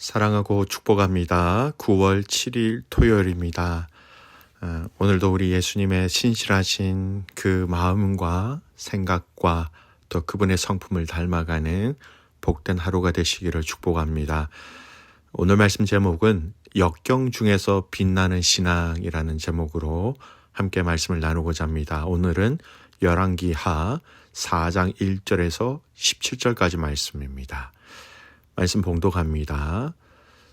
사랑하고 축복합니다. 9월 7일 토요일입니다. 오늘도 우리 예수님의 신실하신 그 마음과 생각과 또 그분의 성품을 닮아가는 복된 하루가 되시기를 축복합니다. 오늘 말씀 제목은 역경 중에서 빛나는 신앙이라는 제목으로 함께 말씀을 나누고자 합니다. 오늘은 열왕기하 4장 1절에서 17절까지 말씀입니다. 말씀 봉독합니다.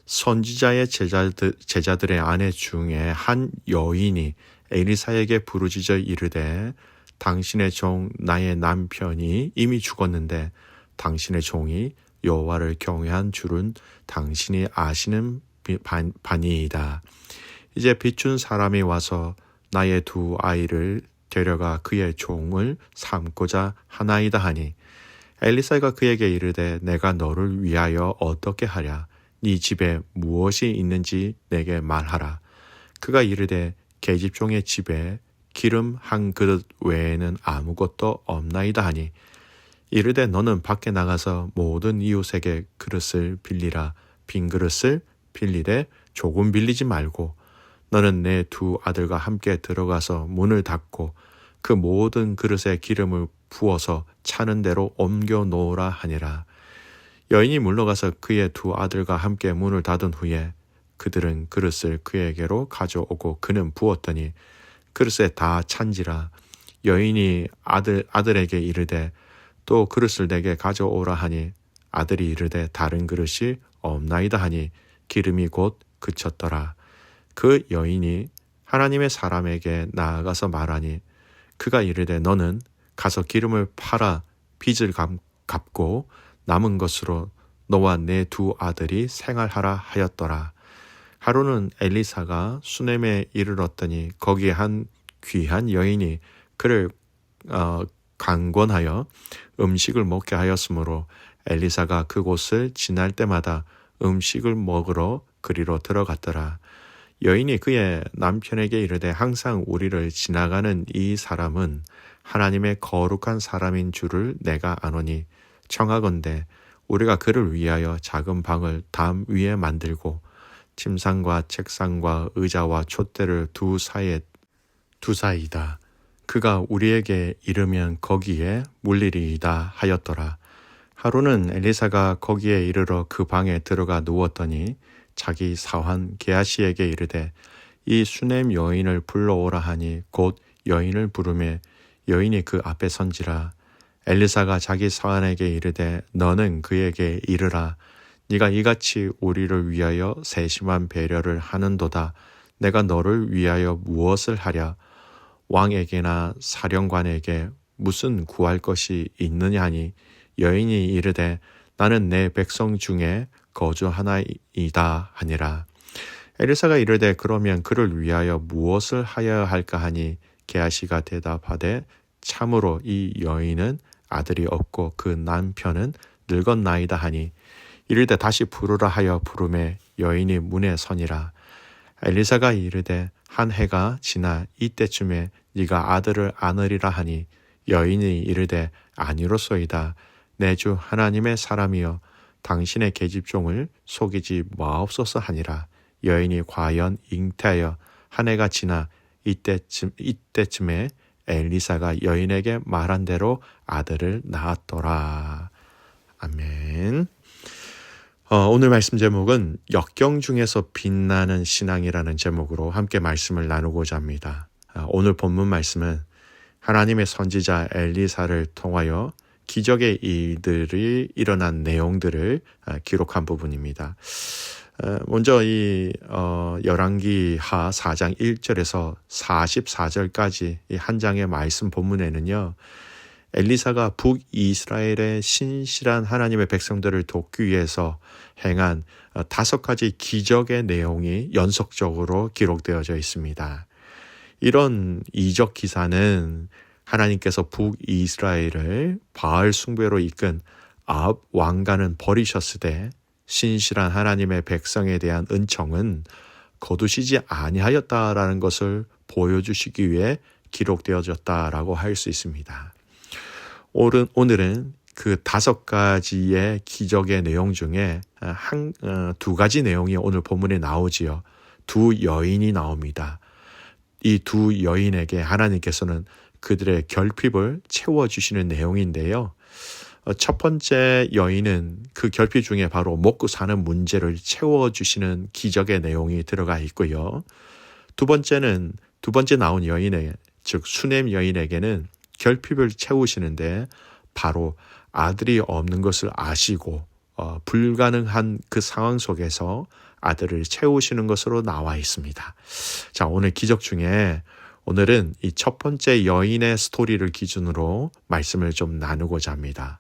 선지자의 제자들의 아내 중에 한 여인이 엘리사에게 부르짖어 이르되 당신의 종 나의 남편이 이미 죽었는데 당신의 종이 여호와를 경외한 줄은 당신이 아시는 바니이다. 이제 비춘 사람이 와서 나의 두 아이를 데려가 그의 종을 삼고자 하나이다 하니 엘리사가 그에게 이르되 내가 너를 위하여 어떻게 하랴? 네 집에 무엇이 있는지 내게 말하라. 그가 이르되 계집종의 집에 기름 한 그릇 외에는 아무것도 없나이다 하니 이르되 너는 밖에 나가서 모든 이웃에게 그릇을 빌리라. 빈 그릇을 빌리되 조금 빌리지 말고 너는 내 두 아들과 함께 들어가서 문을 닫고 그 모든 그릇에 기름을 부어서 차는 대로 옮겨 놓으라 하니라. 여인이 물러가서 그의 두 아들과 함께 문을 닫은 후에 그들은 그릇을 그에게로 가져오고 그는 부었더니 그릇에 다 찬지라. 여인이 아들에게 이르되 또 그릇을 내게 가져오라 하니 아들이 이르되 다른 그릇이 없나이다 하니 기름이 곧 그쳤더라. 그 여인이 하나님의 사람에게 나아가서 말하니 그가 이르되 너는 가서 기름을 팔아 빚을 갚고 남은 것으로 너와 내 두 아들이 생활하라 하였더라. 하루는 엘리사가 수넴에 이르렀더니 거기에 한 귀한 여인이 그를 강권하여 음식을 먹게 하였으므로 엘리사가 그곳을 지날 때마다 음식을 먹으러 그리로 들어갔더라. 여인이 그의 남편에게 이르되 항상 우리를 지나가는 이 사람은 하나님의 거룩한 사람인 줄을 내가 아노니 청하건대 우리가 그를 위하여 작은 방을 담 위에 만들고 침상과 책상과 의자와 촛대를 두사이다. 그가 우리에게 이르면 거기에 물리리이다 하였더라. 하루는 엘리사가 거기에 이르러 그 방에 들어가 누웠더니 자기 사환 게하시에게 이르되 이 수넴 여인을 불러오라 하니 곧 여인을 부르매 여인이 그 앞에 선지라. 엘리사가 자기 사환에게 이르되 너는 그에게 이르라. 네가 이같이 우리를 위하여 세심한 배려를 하는도다. 내가 너를 위하여 무엇을 하랴? 왕에게나 사령관에게 무슨 구할 것이 있느냐 하니 여인이 이르되 나는 내 백성 중에 거주하나이다 하니라. 엘리사가 이르되 그러면 그를 위하여 무엇을 하여야 할까 하니 게하시가 대답하되 참으로 이 여인은 아들이 없고 그 남편은 늙었나이다 하니 이르되 다시 부르라 하여 부르매 여인이 문에 서니라. 엘리사가 이르되 한 해가 지나 이때쯤에 네가 아들을 안으리라 하니 여인이 이르되 아니로소이다. 내 주 하나님의 사람이여 당신의 계집종을 속이지 마옵소서 하니라. 여인이 과연 잉태하여 한 해가 지나 이때쯤에 엘리사가 여인에게 말한 대로 아들을 낳았더라. 아멘. 오늘 말씀 제목은 역경 중에서 빛나는 신앙이라는 제목으로 함께 말씀을 나누고자 합니다. 오늘 본문 말씀은 하나님의 선지자 엘리사를 통하여 기적의 일들이 일어난 내용들을 기록한 부분입니다. 먼저 이 열왕기하 4장 1절에서 44절까지 이 한 장의 말씀 본문에는요. 엘리사가 북이스라엘의 신실한 하나님의 백성들을 돕기 위해서 행한 5가지 기적의 내용이 연속적으로 기록되어져 있습니다. 이런 이적 기사는 하나님께서 북이스라엘을 바알 숭배로 이끈 아합 왕가는 버리셨으되 신실한 하나님의 백성에 대한 은총은 거두시지 아니하였다라는 것을 보여주시기 위해 기록되어졌다라고 할 수 있습니다. 오늘은 그 5가지의 기적의 내용 중에 두 가지 내용이 오늘 본문에 나오지요. 두 여인이 나옵니다. 이 두 여인에게 하나님께서는 그들의 결핍을 채워주시는 내용인데요. 첫 번째 여인은 그 결핍 중에 바로 먹고 사는 문제를 채워주시는 기적의 내용이 들어가 있고요. 두 번째 나온 여인에게, 즉 수넴 여인에게는 결핍을 채우시는데 바로 아들이 없는 것을 아시고 불가능한 그 상황 속에서 아들을 채우시는 것으로 나와 있습니다. 자, 오늘 기적 중에 오늘은 이 첫 번째 여인의 스토리를 기준으로 말씀을 좀 나누고자 합니다.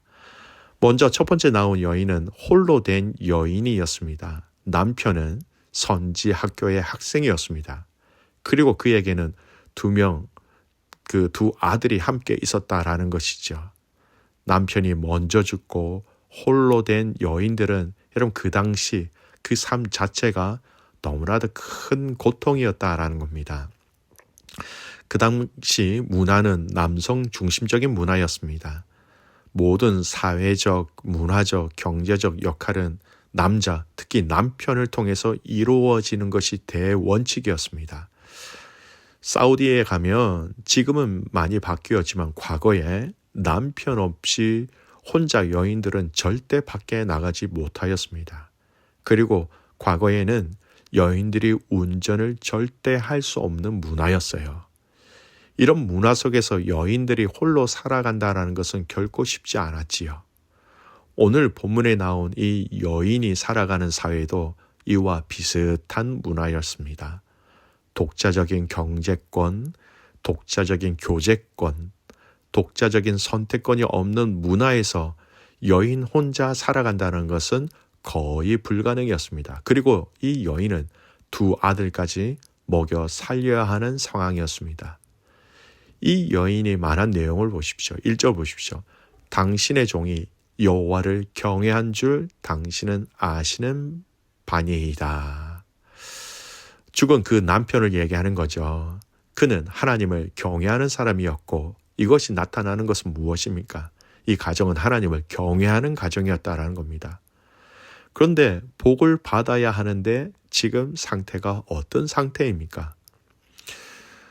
먼저 첫 번째 나온 여인은 홀로 된 여인이었습니다. 남편은 선지 학교의 학생이었습니다. 그리고 그에게는 그 두 아들이 함께 있었다라는 것이죠. 남편이 먼저 죽고 홀로 된 여인들은 여러분 그 당시 그 삶 자체가 너무나도 큰 고통이었다라는 겁니다. 그 당시 문화는 남성 중심적인 문화였습니다. 모든 사회적, 문화적, 경제적 역할은 남자, 특히 남편을 통해서 이루어지는 것이 대원칙이었습니다. 사우디에 가면 지금은 많이 바뀌었지만 과거에 남편 없이 혼자 여인들은 절대 밖에 나가지 못하였습니다. 그리고 과거에는 여인들이 운전을 절대 할 수 없는 문화였어요. 이런 문화 속에서 여인들이 홀로 살아간다는 것은 결코 쉽지 않았지요. 오늘 본문에 나온 이 여인이 살아가는 사회도 이와 비슷한 문화였습니다. 독자적인 경제권, 독자적인 교제권, 독자적인 선택권이 없는 문화에서 여인 혼자 살아간다는 것은 거의 불가능이었습니다. 그리고 이 여인은 두 아들까지 먹여 살려야 하는 상황이었습니다. 이 여인이 말한 내용을 보십시오. 1절 보십시오. 당신의 종이 여호와를 경외한 줄 당신은 아시는 바니이다. 죽은 그 남편을 얘기하는 거죠. 그는 하나님을 경외하는 사람이었고 이것이 나타나는 것은 무엇입니까? 이 가정은 하나님을 경외하는 가정이었다라는 겁니다. 그런데 복을 받아야 하는데 지금 상태가 어떤 상태입니까?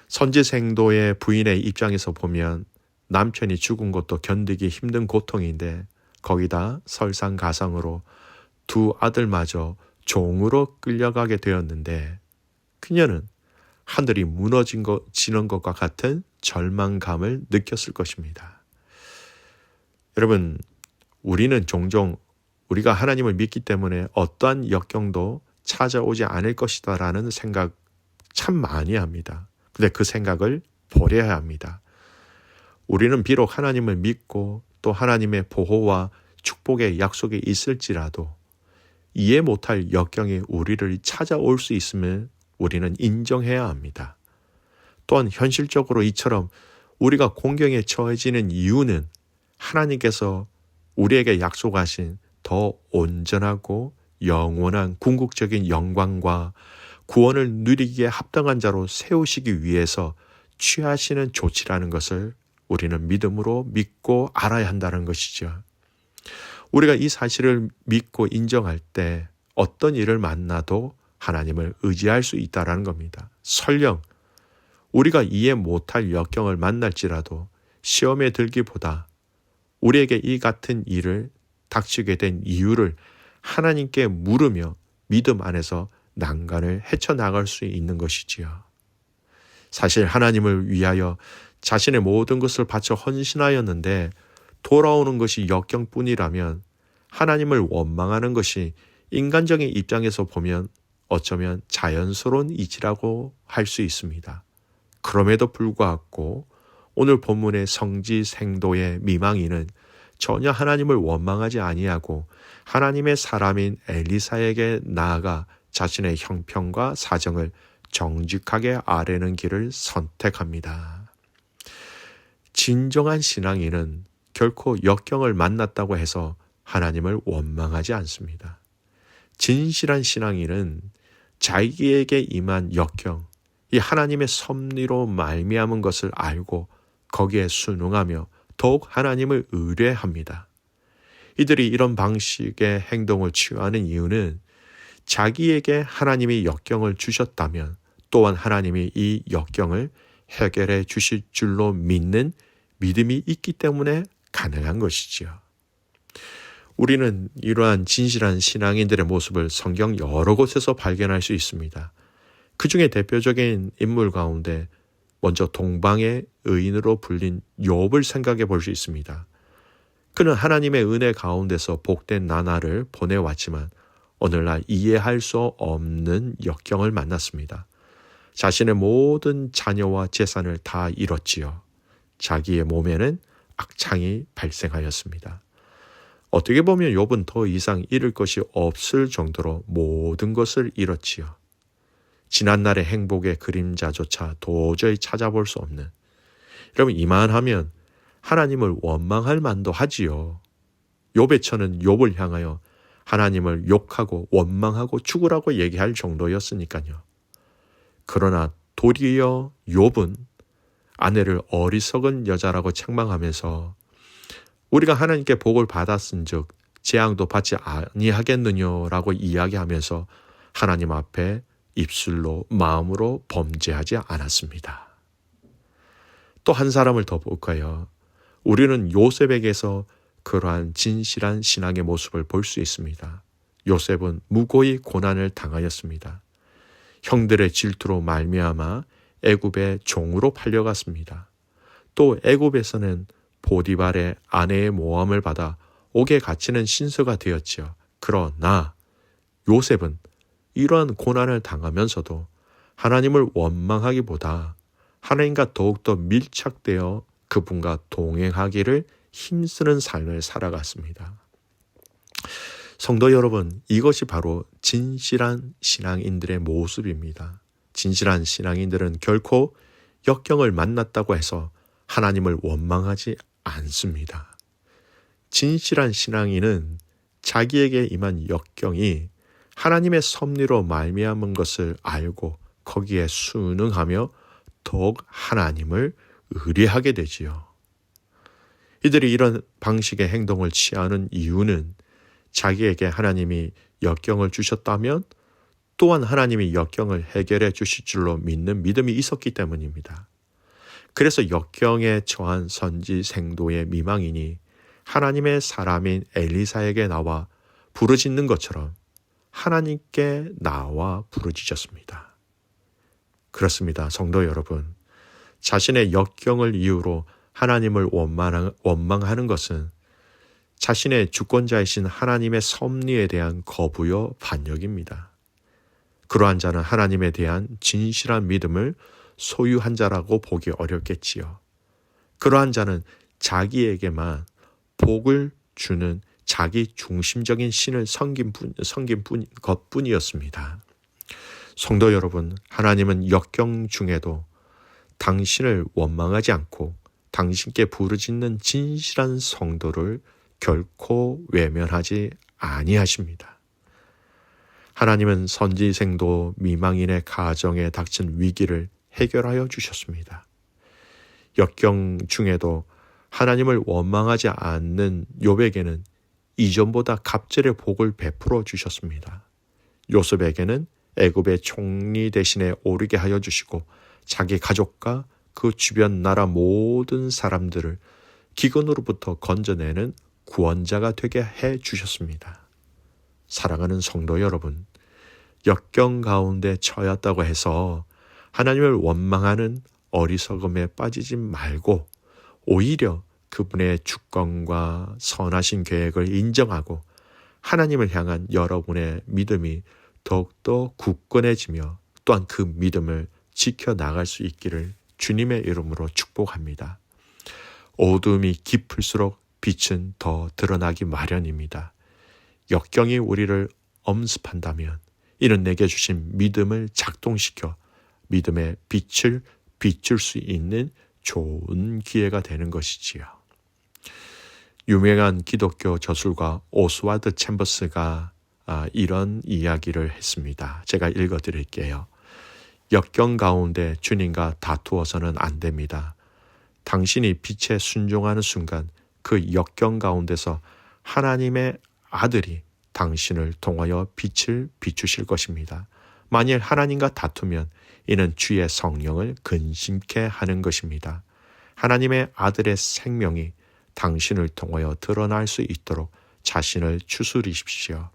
선지생도의 부인의 입장에서 보면 남편이 죽은 것도 견디기 힘든 고통인데 거기다 설상가상으로 두 아들마저 종으로 끌려가게 되었는데 그녀는 하늘이 무너지는 것과 같은 절망감을 느꼈을 것입니다. 여러분, 우리는 종종 우리가 하나님을 믿기 때문에 어떠한 역경도 찾아오지 않을 것이다 라는 생각 참 많이 합니다. 근데 그 생각을 버려야 합니다. 우리는 비록 하나님을 믿고 또 하나님의 보호와 축복의 약속이 있을지라도 이해 못할 역경이 우리를 찾아올 수 있음을 우리는 인정해야 합니다. 또한 현실적으로 이처럼 우리가 공경에 처해지는 이유는 하나님께서 우리에게 약속하신 더 온전하고 영원한 궁극적인 영광과 구원을 누리기에 합당한 자로 세우시기 위해서 취하시는 조치라는 것을 우리는 믿음으로 믿고 알아야 한다는 것이죠. 우리가 이 사실을 믿고 인정할 때 어떤 일을 만나도 하나님을 의지할 수 있다는 겁니다. 설령 우리가 이해 못할 역경을 만날지라도 시험에 들기보다 우리에게 이 같은 일을 닥치게 된 이유를 하나님께 물으며 믿음 안에서 난간을 헤쳐나갈 수 있는 것이지요. 사실 하나님을 위하여 자신의 모든 것을 바쳐 헌신하였는데 돌아오는 것이 역경뿐이라면 하나님을 원망하는 것이 인간적인 입장에서 보면 어쩌면 자연스러운 이치라고 할 수 있습니다. 그럼에도 불구하고 오늘 본문의 성지생도의 미망인은 전혀 하나님을 원망하지 아니하고 하나님의 사람인 엘리사에게 나아가 자신의 형편과 사정을 정직하게 아뢰는 길을 선택합니다. 진정한 신앙인은 결코 역경을 만났다고 해서 하나님을 원망하지 않습니다. 진실한 신앙인은 자기에게 임한 역경, 이 하나님의 섭리로 말미암은 것을 알고 거기에 순응하며 더욱 하나님을 의뢰합니다. 이들이 이런 방식의 행동을 취하는 이유는 자기에게 하나님이 역경을 주셨다면 또한 하나님이 이 역경을 해결해 주실 줄로 믿는 믿음이 있기 때문에 가능한 것이지요. 우리는 이러한 진실한 신앙인들의 모습을 성경 여러 곳에서 발견할 수 있습니다. 그 중에 대표적인 인물 가운데 먼저 동방의 의인으로 불린 욥을 생각해 볼 수 있습니다. 그는 하나님의 은혜 가운데서 복된 나날을 보내왔지만 오늘날 이해할 수 없는 역경을 만났습니다. 자신의 모든 자녀와 재산을 다 잃었지요. 자기의 몸에는 악창이 발생하였습니다. 어떻게 보면 욥은 더 이상 잃을 것이 없을 정도로 모든 것을 잃었지요. 지난날의 행복의 그림자조차 도저히 찾아볼 수 없는, 여러분 이만하면 하나님을 원망할 만도 하지요. 욥의 처는 욥을 향하여 하나님을 욕하고 원망하고 죽으라고 얘기할 정도였으니까요. 그러나 도리어 욥은 아내를 어리석은 여자라고 책망하면서 우리가 하나님께 복을 받았은즉 재앙도 받지 아니하겠느냐라고 이야기하면서 하나님 앞에 입술로 마음으로 범죄하지 않았습니다. 또 한 사람을 더 볼까요? 우리는 요셉에게서 그러한 진실한 신앙의 모습을 볼 수 있습니다. 요셉은 무고히 고난을 당하였습니다. 형들의 질투로 말미암아 애굽의 종으로 팔려갔습니다. 또 애굽에서는 보디발의 아내의 모함을 받아 옥에 갇히는 신세가 되었지요. 그러나 요셉은 이러한 고난을 당하면서도 하나님을 원망하기보다 하나님과 더욱더 밀착되어 그분과 동행하기를 힘쓰는 삶을 살아갔습니다. 성도 여러분, 이것이 바로 진실한 신앙인들의 모습입니다. 진실한 신앙인들은 결코 역경을 만났다고 해서 하나님을 원망하지 않습니다. 진실한 신앙인은 자기에게 임한 역경이 하나님의 섭리로 말미암은 것을 알고 거기에 순응하며 더욱 하나님을 의뢰하게 되지요. 이들이 이런 방식의 행동을 취하는 이유는 자기에게 하나님이 역경을 주셨다면 또한 하나님이 역경을 해결해 주실 줄로 믿는 믿음이 있었기 때문입니다. 그래서 역경에 처한 선지 생도의 미망인이 하나님의 사람인 엘리사에게 나와 부르짖는 것처럼 하나님께 나와 부르짖었습니다. 그렇습니다. 성도 여러분, 자신의 역경을 이유로 하나님을 원망하는 것은 자신의 주권자이신 하나님의 섭리에 대한 거부요 반역입니다. 그러한 자는 하나님에 대한 진실한 믿음을 소유한 자라고 보기 어렵겠지요. 그러한 자는 자기에게만 복을 주는 자기 중심적인 신을 섬긴 것뿐이었습니다. 성도 여러분, 하나님은 역경 중에도 당신을 원망하지 않고 당신께 부르짖는 진실한 성도를 결코 외면하지 아니하십니다. 하나님은 선지생도 미망인의 가정에 닥친 위기를 해결하여 주셨습니다. 역경 중에도 하나님을 원망하지 않는 욥에게는 이전보다 갑절의 복을 베풀어 주셨습니다. 요셉에게는 애굽의 총리 대신에 오르게 하여 주시고 자기 가족과 그 주변 나라 모든 사람들을 기근으로부터 건져내는 구원자가 되게 해 주셨습니다. 사랑하는 성도 여러분, 역경 가운데 처했다고 해서 하나님을 원망하는 어리석음에 빠지지 말고 오히려 그분의 주권과 선하신 계획을 인정하고 하나님을 향한 여러분의 믿음이 더욱더 굳건해지며 또한 그 믿음을 지켜나갈 수 있기를 주님의 이름으로 축복합니다. 어둠이 깊을수록 빛은 더 드러나기 마련입니다. 역경이 우리를 엄습한다면 이는 내게 주신 믿음을 작동시켜 믿음의 빛을 비출 수 있는 좋은 기회가 되는 것이지요. 유명한 기독교 저술가 오스왈드 챔버스가 이런 이야기를 했습니다. 제가 읽어드릴게요. 역경 가운데 주님과 다투어서는 안 됩니다. 당신이 빛에 순종하는 순간 그 역경 가운데서 하나님의 아들이 당신을 통하여 빛을 비추실 것입니다. 만일 하나님과 다투면 이는 주의 성령을 근심케 하는 것입니다. 하나님의 아들의 생명이 당신을 통하여 드러날 수 있도록 자신을 추스리십시오.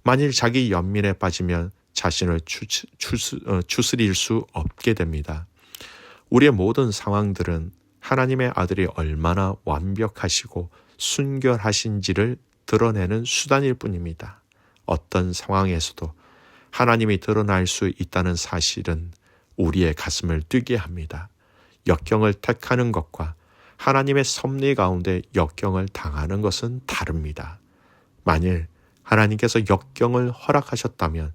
만일 자기 연민에 빠지면 자신을 추스릴 수 없게 됩니다. 우리의 모든 상황들은 하나님의 아들이 얼마나 완벽하시고 순결하신지를 드러내는 수단일 뿐입니다. 어떤 상황에서도 하나님이 드러날 수 있다는 사실은 우리의 가슴을 뛰게 합니다. 역경을 택하는 것과 하나님의 섭리 가운데 역경을 당하는 것은 다릅니다. 만일 하나님께서 역경을 허락하셨다면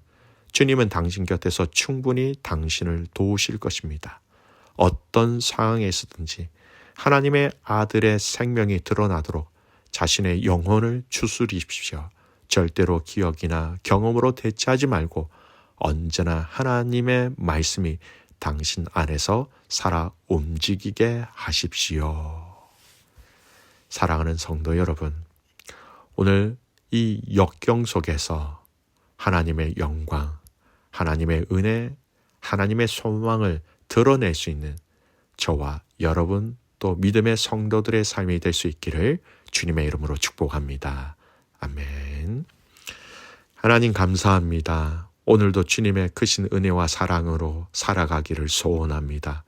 주님은 당신 곁에서 충분히 당신을 도우실 것입니다. 어떤 상황에서든지 하나님의 아들의 생명이 드러나도록 자신의 영혼을 추스리십시오. 절대로 기억이나 경험으로 대체하지 말고 언제나 하나님의 말씀이 당신 안에서 살아 움직이게 하십시오. 사랑하는 성도 여러분, 오늘 이 역경 속에서 하나님의 영광, 하나님의 은혜, 하나님의 소망을 드러낼 수 있는 저와 여러분 또 믿음의 성도들의 삶이 될 수 있기를 주님의 이름으로 축복합니다. 아멘. 하나님 감사합니다. 오늘도 주님의 크신 은혜와 사랑으로 살아가기를 소원합니다.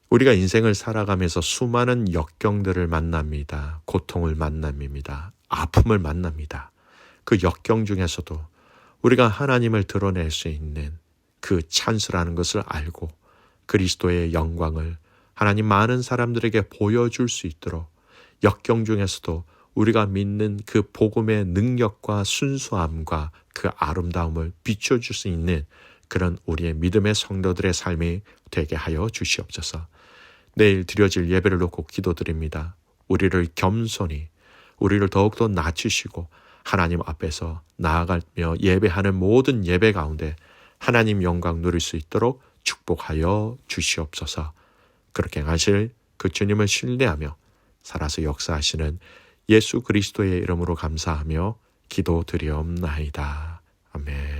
우리가 인생을 살아가면서 수많은 역경들을 만납니다. 고통을 만납니다. 아픔을 만납니다. 그 역경 중에서도 우리가 하나님을 드러낼 수 있는 그 찬스라는 것을 알고 그리스도의 영광을 하나님 많은 사람들에게 보여줄 수 있도록 역경 중에서도 우리가 믿는 그 복음의 능력과 순수함과 그 아름다움을 비춰줄 수 있는 그런 우리의 믿음의 성도들의 삶이 되게 하여 주시옵소서. 내일 드려질 예배를 놓고 기도드립니다. 우리를 겸손히 우리를 더욱더 낮추시고 하나님 앞에서 나아가며 예배하는 모든 예배 가운데 하나님 영광 누릴 수 있도록 축복하여 주시옵소서. 그렇게 하실 그 주님을 신뢰하며 살아서 역사하시는 예수 그리스도의 이름으로 감사하며 기도드리옵나이다. 아멘.